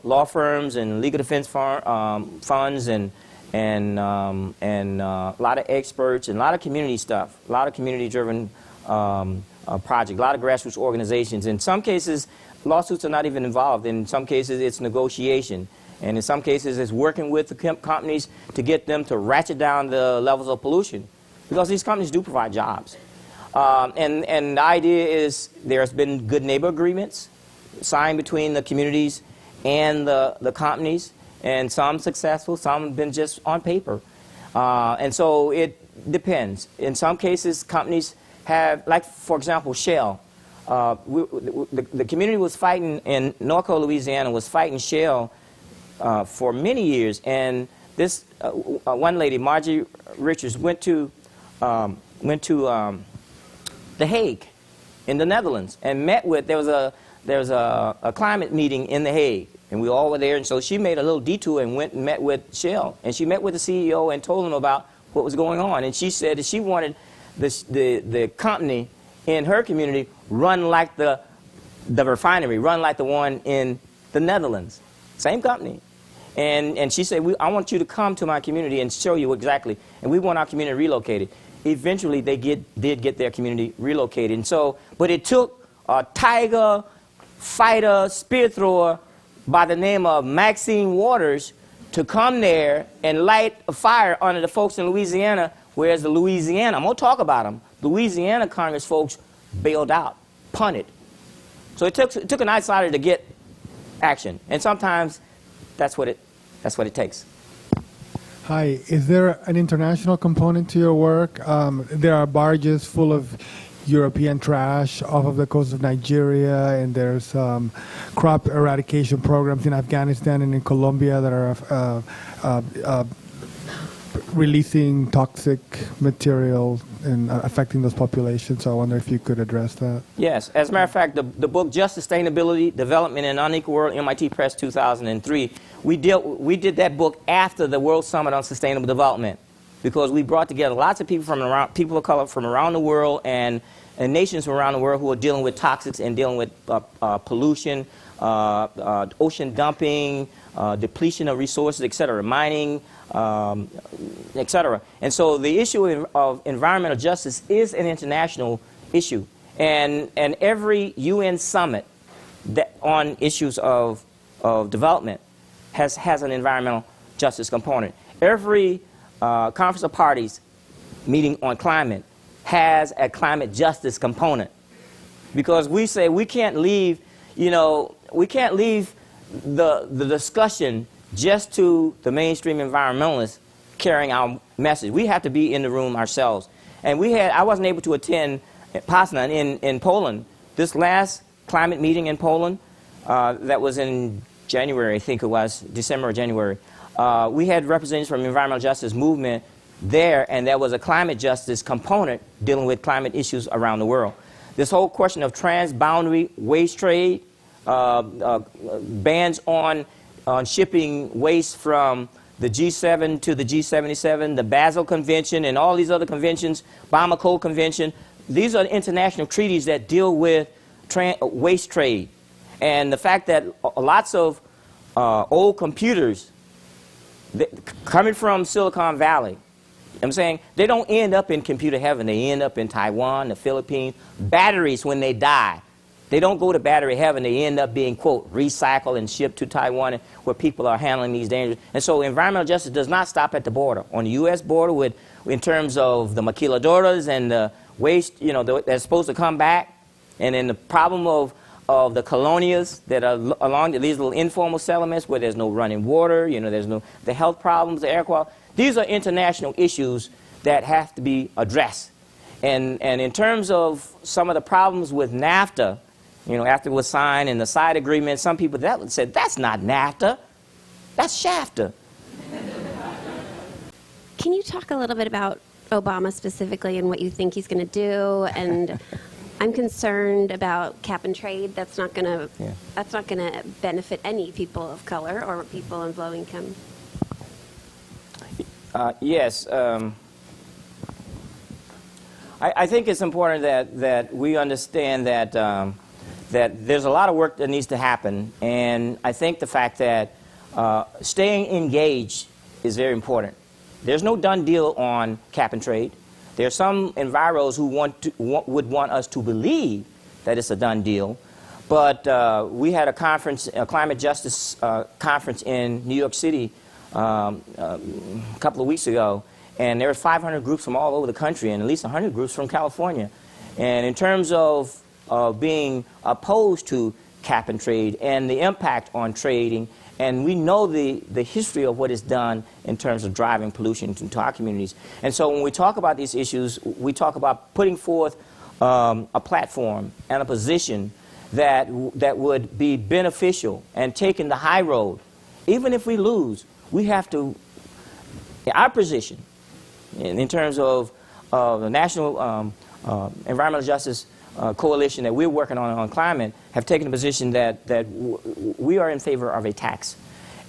law firms and legal defense funds and a lot of experts and a lot of community stuff, a lot of community-driven projects, a lot of grassroots organizations. In some cases, lawsuits are not even involved. In some cases, it's negotiation. And in some cases, it's working with the companies to get them to ratchet down the levels of pollution, because these companies do provide jobs. And the idea is there's been good neighbor agreements signed between the communities and the companies, and some successful, some have been just on paper. And so it depends. In some cases, companies have, like, for example, Shell. The community was fighting in Norco, Louisiana, was fighting Shell for many years, and this one lady, Margie Richards, went to The Hague in the Netherlands and met with, there was a climate meeting in The Hague, and we all were there, and so she made a little detour and went and met with Shell, and she met with the CEO and told him about what was going on, and she said that she wanted the company in her community run like the refinery, run like the one in the Netherlands. Same company. And she said, I want you to come to my community and show you exactly, and we want our community relocated. Eventually, they did get their community relocated. And so, but it took a tiger, fighter, spear thrower by the name of Maxine Waters to come there and light a fire under the folks in Louisiana, whereas the Louisiana, I'm going to talk about them, Louisiana Congress folks bailed out, punted. So it took an outsider to get action, and sometimes that's what it takes. Hi, is there an international component to your work? There are barges full of European trash off of the coast of Nigeria, and there's crop eradication programs in Afghanistan and in Colombia that are releasing toxic material and affecting those populations. So I wonder if you could address that. Yes. As a matter of fact, the book Just Sustainability, Development in an Unequal World, MIT Press 2003, we did that book after the World Summit on Sustainable Development, because we brought together lots of people people of color from around the world and nations from around the world who are dealing with toxics and dealing with pollution, ocean dumping, depletion of resources, et cetera, mining, et cetera. And so the issue of environmental justice is an international issue. And every UN summit on issues of development has an environmental justice component. Every Conference of Parties meeting on climate has a climate justice component, because we say we can't leave, we can't leave the discussion just to the mainstream environmentalists carrying our message. We have to be in the room ourselves. And I wasn't able to attend Poznan in Poland. This last climate meeting in Poland, that was in January, I think it was, December or January. We had representatives from the environmental justice movement there, and there was a climate justice component dealing with climate issues around the world. This whole question of transboundary waste trade, bans on shipping waste from the G7 to the G77, the Basel Convention, and all these other conventions, Bamako Convention. These are international treaties that deal with waste trade. And the fact that lots of old computers coming from Silicon Valley, I'm saying, they don't end up in computer heaven. They end up in Taiwan, the Philippines. Batteries, when they die, they don't go to battery heaven. They end up being, quote, recycled and shipped to Taiwan, where people are handling these dangers. And so environmental justice does not stop at the border. On the U.S. border, in terms of the maquiladoras and the waste, that's supposed to come back, and then the problem of the colonias that are along these little informal settlements where there's no running water, there's the health problems, the air quality. These are international issues that have to be addressed. And in terms of some of the problems with NAFTA, after it was signed and the side agreement, some people said, that's not NAFTA. That's Shafter. Can you talk a little bit about Obama specifically and what you think he's going to do? And I'm concerned about cap and trade. That's not going to benefit any people of color or people in low income. Yes. I think it's important that we understand that that there's a lot of work that needs to happen, and I think the fact that staying engaged is very important. There's no done deal on cap and trade. There are some enviros who would want us to believe that it's a done deal, but we had a conference, a climate justice conference in New York City a couple of weeks ago, and there were 500 groups from all over the country and at least 100 groups from California. And in terms of being opposed to cap and trade and the impact on trading, and we know the history of what is done in terms of driving pollution into our communities. And so when we talk about these issues, we talk about putting forth a platform and a position that would be beneficial and taking the high road. Even if we lose, we have to, our position in terms of the National Environmental Justice Coalition that we're working on climate, have taken a position that we are in favor of a tax.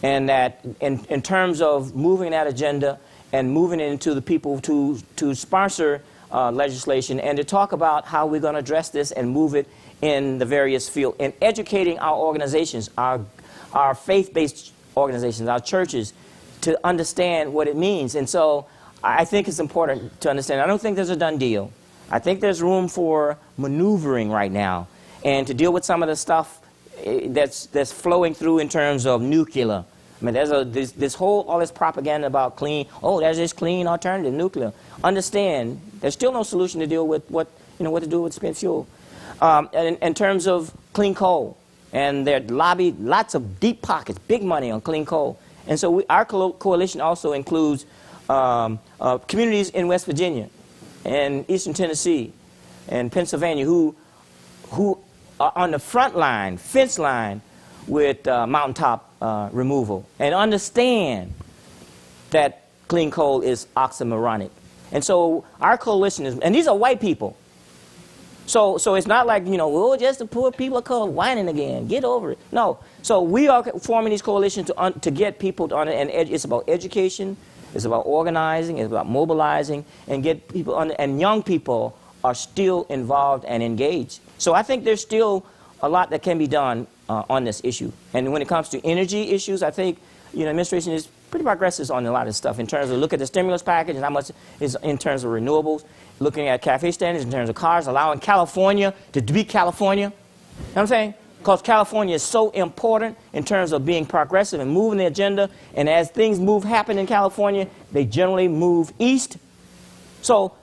And that in terms of moving that agenda and moving it into the people to sponsor legislation and to talk about how we're going to address this and move it in the various fields, and educating our organizations, our faith-based organizations, our churches, to understand what it means. And so I think it's important to understand. I don't think there's a done deal. I think there's room for maneuvering right now and to deal with some of the stuff that's flowing through in terms of nuclear. I mean, there's all this propaganda about clean, oh, there's this clean alternative, nuclear. Understand, there's still no solution to deal with what to do with spent fuel. In terms of clean coal, and they're lobbied lots of deep pockets, big money on clean coal. And so our coalition also includes communities in West Virginia and Eastern Tennessee and Pennsylvania who are on the front line, fence line with mountaintop removal, and understand that clean coal is oxymoronic. And so our coalition is, and these are white people. So it's not like, well, just the poor people of color whining again. Get over it. No. So we are forming these coalitions to get people on it, and it's about education, it's about organizing, it's about mobilizing, and get people on it. And young people are still involved and engaged. So I think there's still a lot that can be done on this issue. And when it comes to energy issues, I think the administration is pretty progressive on a lot of stuff in terms of look at the stimulus package and how much is in terms of renewables, looking at CAFE standards in terms of cars, allowing California to be California. You know what I'm saying? Because California is so important in terms of being progressive and moving the agenda. And as things happen in California, they generally move east. So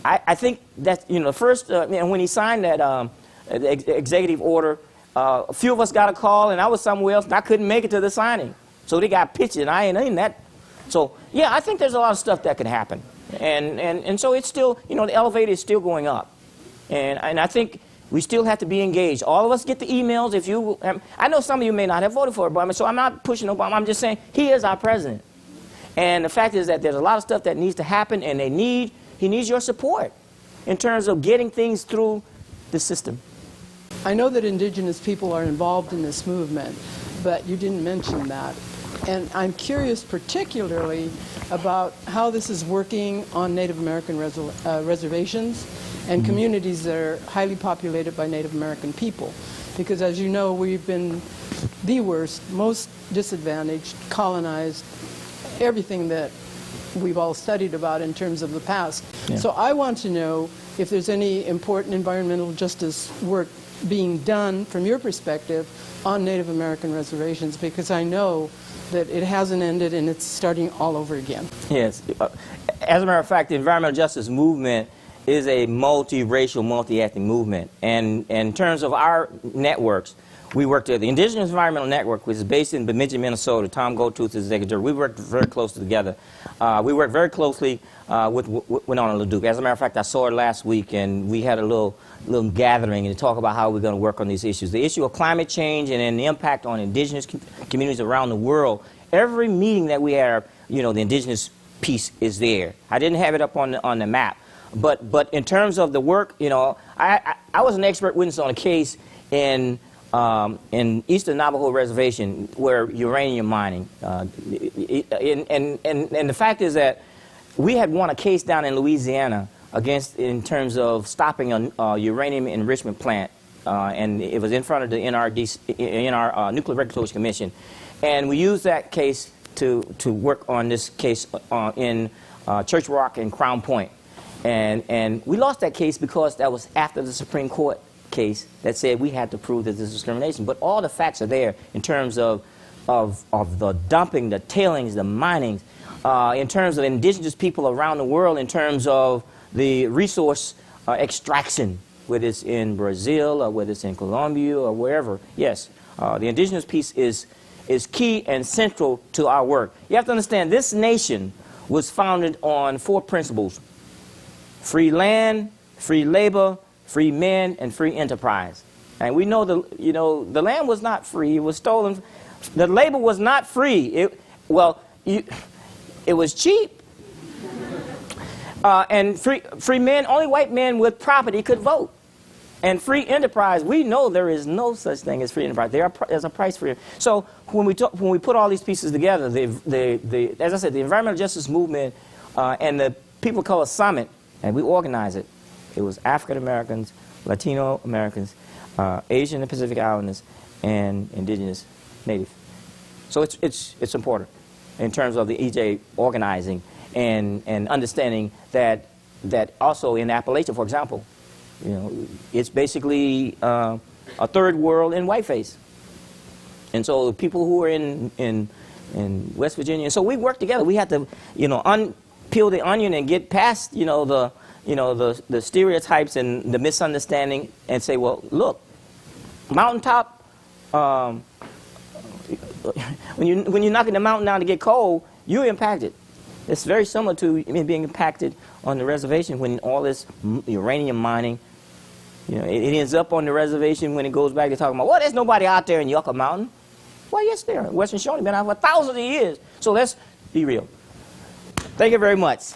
I think that, first, when he signed that executive order, a few of us got a call, and I was somewhere else, and I couldn't make it to the signing. So they got pitched, and I ain't in that. So, yeah, I think there's a lot of stuff that could happen. And so it's still, the elevator is still going up. And I think we still have to be engaged. All of us get the emails. If you, I know some of you may not have voted for Obama, so I'm not pushing Obama. I'm just saying he is our president. And the fact is that there's a lot of stuff that needs to happen, and he needs your support in terms of getting things through the system. I know that Indigenous people are involved in this movement, but you didn't mention that. And I'm curious particularly about how this is working on Native American reservations and communities that are highly populated by Native American people. Because as you know, we've been the worst, most disadvantaged, colonized, everything that we've all studied about in terms of the past. Yeah. So I want to know if there's any important environmental justice work being done from your perspective on Native American reservations, because I know that it hasn't ended and it's starting all over again. Yes. As a matter of fact, the environmental justice movement is a multiracial, multi-ethnic movement. And in terms of our networks, We worked at the Indigenous Environmental Network, which is based in Bemidji, Minnesota. Tom Goldtooth is the executive. We worked very closely together. We worked very closely with Winona LaDuke. As a matter of fact, I saw her last week, and we had a little gathering and to talk about how we're going to work on these issues. The issue of climate change and then the impact on indigenous communities around the world. Every meeting that we have, you know, the indigenous piece is there. I didn't have it up on the map, but in terms of the work, you know, I was an expert witness on a case in Eastern Navajo Reservation where uranium mining, and the fact is that we had won a case down in Louisiana in terms of stopping a uranium enrichment plant, and it was in front of the NR Nuclear Regulatory Commission, and we used that case to work on this case in Church Rock and Crown Point, and we lost that case because that was after the Supreme Court case that said we had to prove that this is discrimination. But all the facts are there in terms of the dumping, the tailings, the mining, in terms of indigenous people around the world, in terms of the resource extraction, whether it's in Brazil or whether it's in Colombia or wherever. Yes, the indigenous piece is key and central to our work. You have to understand this nation was founded on 4 principles: free land, free labor, free men, and free enterprise. And we know the land was not free; it was stolen. The labor was not free. It was cheap. And free men, only white men with property could vote. And free enterprise, we know there is no such thing as free enterprise. There's a price for it. So when we put all these pieces together, as I said, the environmental justice movement and the People of Color Summit, and we organize it. It was African Americans, Latino Americans, Asian and Pacific Islanders, and Indigenous Native. So it's important in terms of the EJ organizing and understanding that also in Appalachia, for example, you know, it's basically a third world in whiteface. And so people who are in West Virginia, and so we worked together. We had to, you know, peel the onion and get past, the stereotypes and the misunderstanding, and say, well, look, mountaintop. When you're knocking the mountain down to get coal, you're impacted. It's very similar to being impacted on the reservation when all this uranium mining, you know, it ends up on the reservation. When it goes back, they're talking about, well, there's nobody out there in Yucca Mountain. Well, yes, there. Western Shawnee been out for thousands of years. So let's be real. Thank you very much.